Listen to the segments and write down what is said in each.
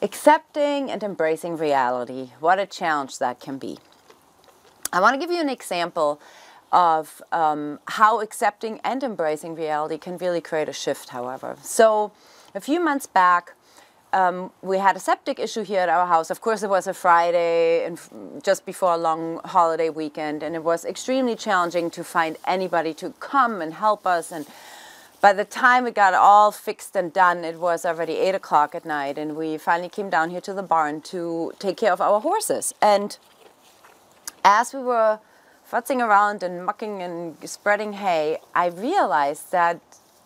Accepting and embracing reality. What a challenge that can be. I want to give you an example of how accepting and embracing reality can really create a shift, however. So a few months back, we had a septic issue here at our house. Of course, it was a Friday and just before a long holiday weekend, and it was extremely challenging to find anybody to come and help us. And by the time we got all fixed and done, it was already 8 o'clock at night, and we finally came down here to the barn to take care of our horses. And as we were futzing around and mucking and spreading hay, I realized that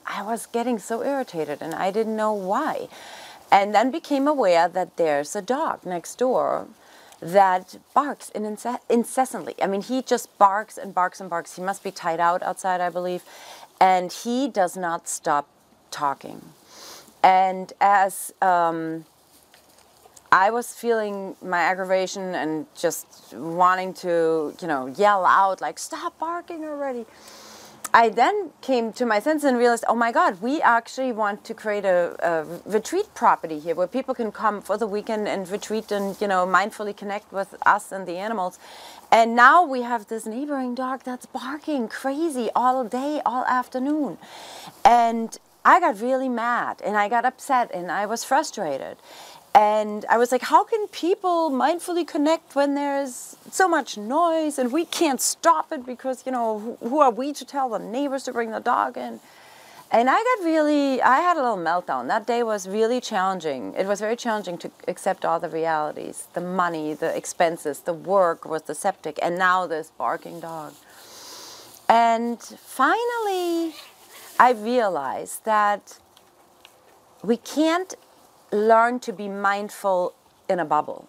I was getting so irritated and I didn't know why. And then became aware that there's a dog next door that barks incessantly. I mean, he just barks and barks and barks. He must be tied out outside, I believe. And he does not stop talking. And as I was feeling my aggravation and just wanting to, yell out, like, stop barking already, I then came to my senses and realized, oh my God, we actually want to create a retreat property here where people can come for the weekend and retreat and, mindfully connect with us and the animals. And now we have this neighboring dog that's barking crazy all day, all afternoon. And I got really mad and I got upset and I was frustrated. And I was like, how can people mindfully connect when there's so much noise and we can't stop it because, who are we to tell the neighbors to bring the dog in? And I had a little meltdown. That day was really challenging. It was very challenging to accept all the realities, the money, the expenses, the work with the septic, and now this barking dog. And finally, I realized that we can't learn to be mindful in a bubble.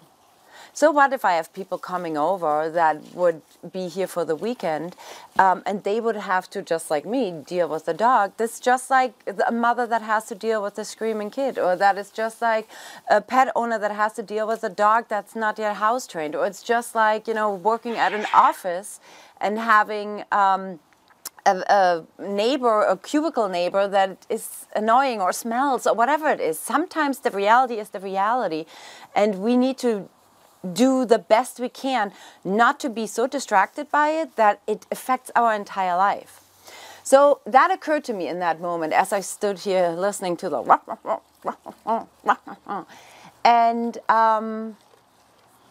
So what if I have people coming over that would be here for the weekend and they would have to, just like me, deal with the dog? That's just like a mother that has to deal with a screaming kid, or that is just like a pet owner that has to deal with a dog that's not yet house trained, or it's just like, working at an office and having a neighbor, a cubicle neighbor that is annoying or smells or whatever it is. Sometimes the reality is the reality, and we need to do the best we can not to be so distracted by it that it affects our entire life. So that occurred to me in that moment as I stood here listening to the and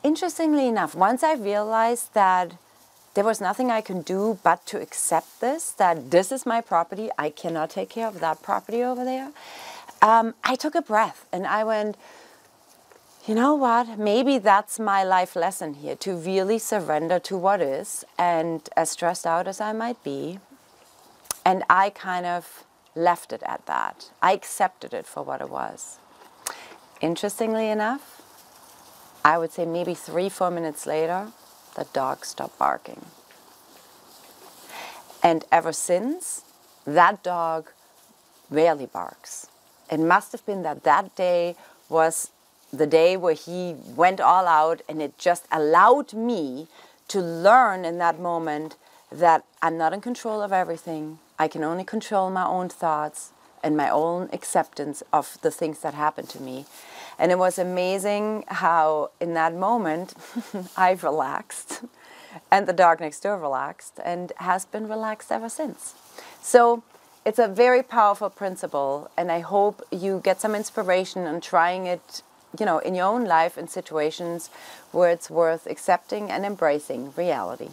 interestingly enough, once I realized that there was nothing I can do but to accept this, that this is my property, I cannot take care of that property over there, I took a breath and I went, you know what, maybe that's my life lesson here, to really surrender to what is, and as stressed out as I might be. And I kind of left it at that. I accepted it for what it was. Interestingly enough, I would say maybe 3-4 minutes later, the dog stopped barking. And ever since, that dog rarely barks. It must have been that day was the day where he went all out, and it just allowed me to learn in that moment that I'm not in control of everything. I can only control my own thoughts and my own acceptance of the things that happen to me. And it was amazing how in that moment I relaxed and the dog next door relaxed and has been relaxed ever since. So it's a very powerful principle, and I hope you get some inspiration in trying it, in your own life in situations where it's worth accepting and embracing reality.